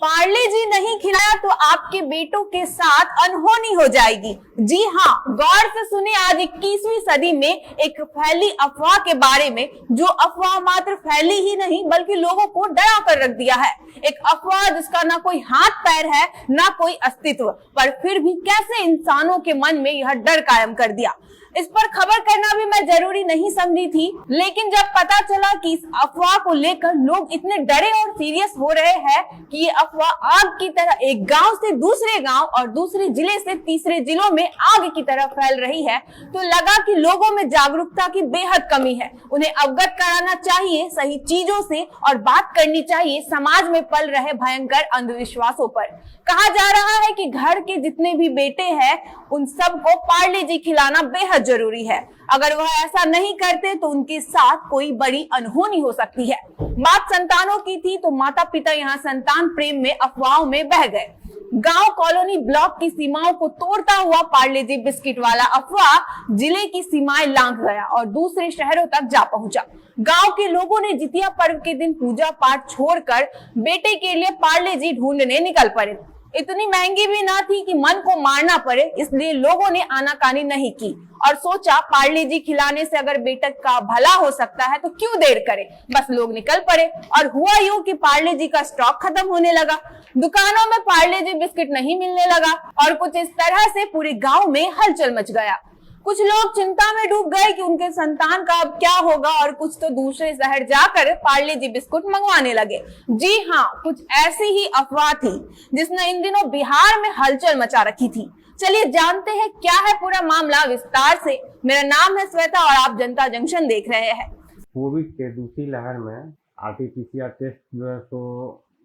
पार्ले जी नहीं खिलाया तो आपके बेटों के साथ अनहोनी हो जाएगी। जी हाँ, गौर से सुने आज 21वीं सदी में एक फैली अफवाह के बारे में, जो अफवाह मात्र फैली ही नहीं बल्कि लोगों को डरा कर रख दिया है। एक अफवाह जिसका ना कोई हाथ पैर है ना कोई अस्तित्व, पर फिर भी कैसे इंसानों के मन में यह डर कायम कर दिया। इस पर खबर करना भी मैं जरूरी नहीं समझी थी, लेकिन जब पता चला कि इस अफवाह को लेकर लोग इतने डरे और सीरियस हो रहे हैं कि ये अफवाह आग की तरह एक गांव से दूसरे गांव और दूसरे जिले से तीसरे जिलों में आग की तरह फैल रही है, तो लगा कि लोगों में जागरूकता की बेहद कमी है। उन्हें अवगत कराना चाहिए सही चीजों से और बात करनी चाहिए समाज में पल रहे भयंकर अंधविश्वासों पर। कहा जा रहा है कि घर के जितने भी बेटे हैं उन सबको पार्ले जी खिलाना बेहद जरूरी है। अगर वह ऐसा नहीं करते तो उनके साथ कोई बड़ी अनहोनी हो सकती है। बात संतानों की थी तो माता पिता यहाँ संतान प्रेम में अफवाहों में बह गए। गांव कॉलोनी ब्लॉक की सीमाओं को तोड़ता हुआ पार्ले जी बिस्किट वाला अफवाह जिले की सीमाएं लांघ गया और दूसरे शहरों तक जा पहुंचा। गांव के लोगों ने जितिया पर्व के दिन पूजा पाठ छोड़कर बेटे के लिए पार्ले जी ढूंढने निकल पड़े। इतनी महंगी भी ना थी कि मन को मारना पड़े, इसलिए लोगों ने आनाकानी नहीं की और सोचा पार्ले जी खिलाने से अगर बेटे का भला हो सकता है तो क्यों देर करे। बस लोग निकल पड़े और हुआ यूं कि पार्ले जी का स्टॉक खत्म होने लगा। दुकानों में पार्ले जी बिस्किट नहीं मिलने लगा और कुछ इस तरह से पूरे गांव में हलचल मच गया। कुछ लोग चिंता में डूब गए कि उनके संतान का अब क्या होगा और कुछ तो दूसरे शहर जाकर पार्ले जी बिस्कुट मंगवाने लगे। जी हाँ, कुछ ऐसी ही अफवाह थी जिसने इन दिनों बिहार में हलचल मचा रखी थी। चलिए जानते हैं क्या है पूरा मामला विस्तार से। मेरा नाम है श्वेता और आप जनता जंक्शन देख रहे हैं। कोविड के दूसरी लहर में आरटीपीसीआर टेस्ट जो है तो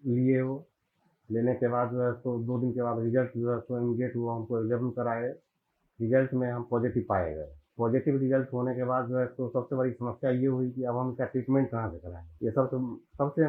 लिए हो, लेने के बाद जो है तो 2 दिन के बाद रिजल्ट जो है तो इमीडिएट वो हमको अवेलेबल कराए। रिजल्ट में हम पॉजिटिव पाए गए। पॉजिटिव रिजल्ट होने के बाद जो है तो सबसे बड़ी समस्या ये हुई कि अब हम इसका ट्रीटमेंट कहाँ से कराएं। ये सबसे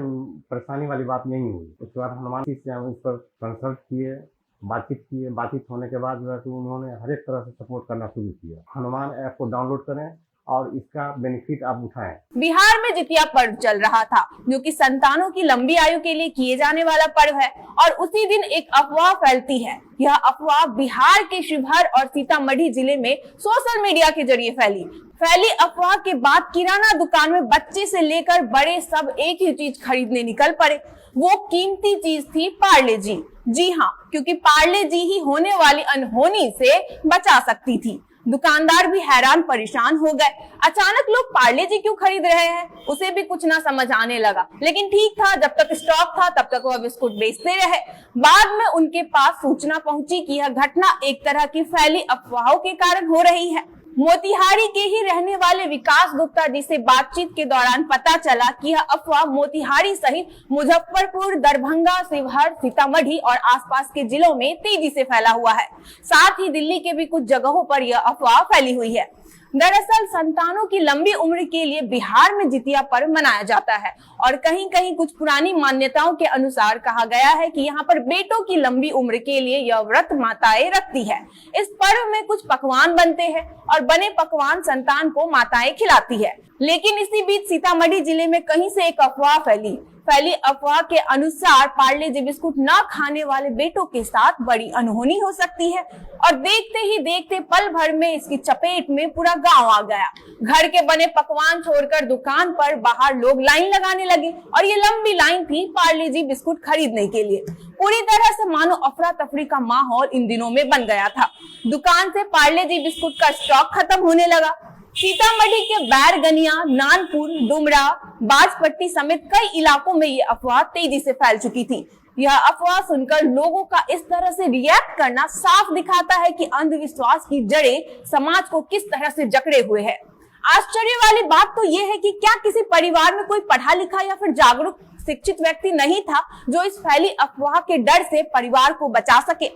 परेशानी वाली बात यही हुई। उसके बाद हनुमान जी से हम इस पर कंसल्ट किए, बातचीत होने के बाद जो है तो उन्होंने हर एक तरह से सपोर्ट करना शुरू किया। हनुमान ऐप को डाउनलोड करें और इसका बेनिफिट आप उठाएं। बिहार में जितिया पर्व चल रहा था, जो कि संतानों की लंबी आयु के लिए किए जाने वाला पर्व है, और उसी दिन एक अफवाह फैलती है। यह अफवाह बिहार के शिवहर और सीतामढ़ी जिले में सोशल मीडिया के जरिए फैली अफवाह के बाद किराना दुकान में बच्चे से लेकर बड़े सब एक ही चीज खरीदने निकल पड़े। वो कीमती चीज थी पार्ले जी। जी हाँ, क्योंकि पार्ले जी ही होने वाली अनहोनी से बचा सकती थी। दुकानदार भी हैरान परेशान हो गए। अचानक लोग पार्ले जी क्यों खरीद रहे हैं, उसे भी कुछ ना समझ आने लगा। लेकिन ठीक था, जब तक स्टॉक था तब तक वह बिस्कुट बेचते रहे। बाद में उनके पास सूचना पहुंची कि यह घटना एक तरह की फैली अफवाहों के कारण हो रही है। मोतिहारी के ही रहने वाले विकास गुप्ता जी से बातचीत के दौरान पता चला कि यह अफवाह मोतिहारी सहित मुजफ्फरपुर, दरभंगा, शिवहर, सीतामढ़ी और आसपास के जिलों में तेजी से फैला हुआ है। साथ ही दिल्ली के भी कुछ जगहों पर यह अफवाह फैली हुई है। दरअसल संतानों की लंबी उम्र के लिए बिहार में जितिया पर्व मनाया जाता है और कहीं कहीं कुछ पुरानी मान्यताओं के अनुसार कहा गया है कि यहाँ पर बेटों की लंबी उम्र के लिए यह व्रत माताएं रखती है। इस पर्व में कुछ पकवान बनते हैं और बने पकवान संतान को माताएं खिलाती है। लेकिन इसी बीच सीतामढ़ी जिले में कहीं से एक अफवाह फैली अफवाह के अनुसार पार्ले जी बिस्कुट न खाने वाले बेटों के साथ बड़ी अनहोनी हो सकती है और देखते ही देखते पल भर में इसकी चपेट में पूरा गांव आ गया। घर के बने पकवान छोड़कर दुकान पर बाहर लोग लाइन लगाने लगे और ये लंबी लाइन थी पार्ले जी बिस्कुट खरीदने के लिए। पूरी तरह से मानो अफरा तफरी का माहौल इन दिनों में बन गया था। दुकान से पार्ले जी बिस्कुट का स्टॉक खत्म होने लगा। सीतामढ़ी के बैरगनिया, नानपुर, डुमरा, बाजपट्टी समेत कई इलाकों में ये अफवाह तेजी से फैल चुकी थी। यह अफवाह सुनकर लोगों का इस तरह से रिएक्ट करना साफ दिखाता है कि अंधविश्वास की जड़ें समाज को किस तरह से जकड़े हुए है। आश्चर्य वाली बात तो ये है कि क्या किसी परिवार में कोई पढ़ा लिखा या फिर जागरूक शिक्षित व्यक्ति नहीं था जो इस फैली अफवाह के डर से परिवार को बचा सके।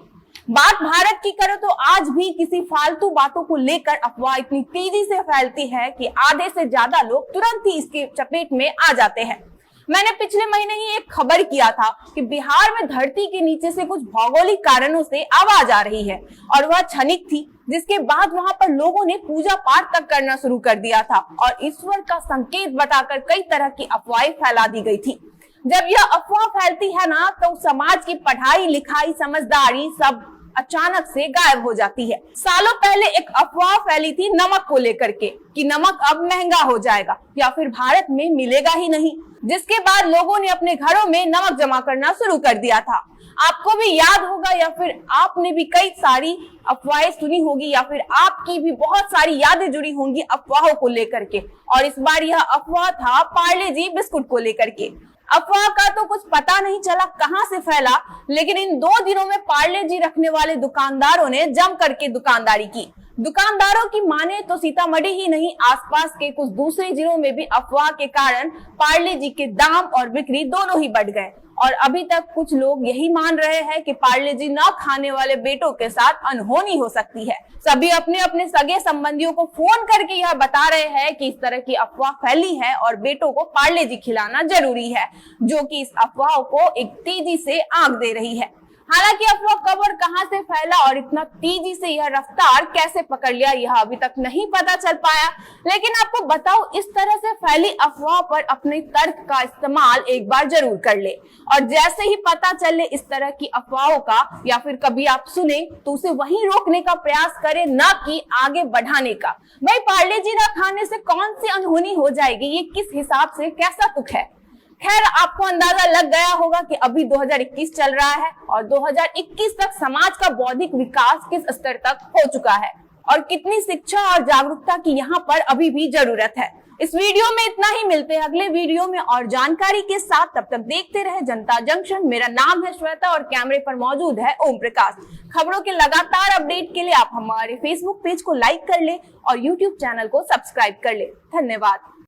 बात भारत की करो तो आज भी किसी फालतू बातों को लेकर अफवाह इतनी तेजी से फैलती है कि आधे से ज्यादा लोग तुरंत ही इसके चपेट में आ जाते हैं। मैंने पिछले महीने ही एक खबर किया था कि बिहार में धरती के नीचे से कुछ भौगोलिक कारणों से आवाज आ रही है और वह क्षणिक थी, जिसके बाद वहां पर लोगों ने पूजा पाठ तक करना शुरू कर दिया था और ईश्वर का संकेत बताकर कई तरह की अफवाहें फैला दी गई थी। जब यह अफवाह फैलती है ना, तो समाज की पढ़ाई लिखाई समझदारी सब अचानक से गायब हो जाती है। सालों पहले एक अफवाह फैली थी नमक को लेकर के कि नमक अब महंगा हो जाएगा या फिर भारत में मिलेगा ही नहीं, जिसके बाद लोगों ने अपने घरों में नमक जमा करना शुरू कर दिया था। आपको भी याद होगा या फिर आपने भी कई सारी अफवाहें सुनी होगी या फिर आपकी भी बहुत सारी यादें जुड़ी होंगी अफवाहों को लेकर के। और इस बार यह अफवाह था पार्ले जी बिस्कुट को लेकर के। अफवाह का तो कुछ पता नहीं चला कहां से फैला, लेकिन इन 2 दिनों में पार्ले जी रखने वाले दुकानदारों ने जम करके दुकानदारी की। दुकानदारों की माने तो सीतामढ़ी ही नहीं, आसपास के कुछ दूसरे जिलों में भी अफवाह के कारण पार्ले जी के दाम और बिक्री दोनों ही बढ़ गए। और अभी तक कुछ लोग यही मान रहे हैं कि पार्ले जी न खाने वाले बेटों के साथ अनहोनी हो सकती है। सभी अपने अपने सगे संबंधियों को फोन करके यह बता रहे हैं कि इस तरह की अफवाह फैली है और बेटों को पार्ले जी खिलाना जरूरी है, जो कि इस अफवाह को एक तेजी से आंक दे रही है। हालांकि अफवाह कब और कहां से फैला और इतना तेजी से यह रफ्तार कैसे पकड़ लिया, यह अभी तक नहीं पता चल पाया। लेकिन आपको बताओ, इस तरह से फैली अफवाह पर अपने तर्क का इस्तेमाल एक बार जरूर कर ले, और जैसे ही पता चले इस तरह की अफवाहों का या फिर कभी आप सुने तो उसे वहीं रोकने का प्रयास करें, न कि आगे बढ़ाने का। भाई, पार्ले जी ना खाने से कौन सी अनहोनी हो जाएगी, ये किस हिसाब से कैसा तुक है। खैर, आपको अंदाजा लग गया होगा कि अभी 2021 चल रहा है और 2021 तक समाज का बौद्धिक विकास किस स्तर तक हो चुका है और कितनी शिक्षा और जागरूकता की यहाँ पर अभी भी जरूरत है। इस वीडियो में इतना ही, मिलते हैं अगले वीडियो में और जानकारी के साथ। तब तक देखते रहे जनता जंक्शन। मेरा नाम है श्वेता और कैमरे पर मौजूद है ओम प्रकाश। खबरों के लगातार अपडेट के लिए आप हमारे फेसबुक पेज को लाइक कर ले और यूट्यूब चैनल को सब्सक्राइब कर ले। धन्यवाद।